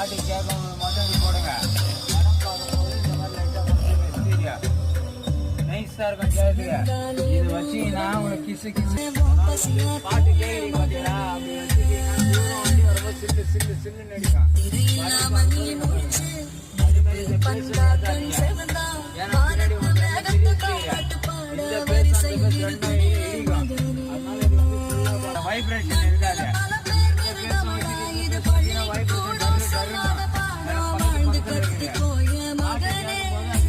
பாட்டு கேட்கும் மட்டும் இப்படி போடுங்க. படம் பார்க்கும்போது இந்த மாதிரி லைட்டாக மெசேஜா நைஸாக இருக்கும் கேட்குது. இது வச்சிங்கன்னா உங்களுக்கு கிசு கிசு பாட்டு கேட்குறீங்க பார்த்தீங்களா? அப்படி வச்சுக்கிங்கன்னா வண்டி வரும்போது சில்லு சில்லு சில்லுன்னு அடிக்கும். அது மாதிரி பேசுறது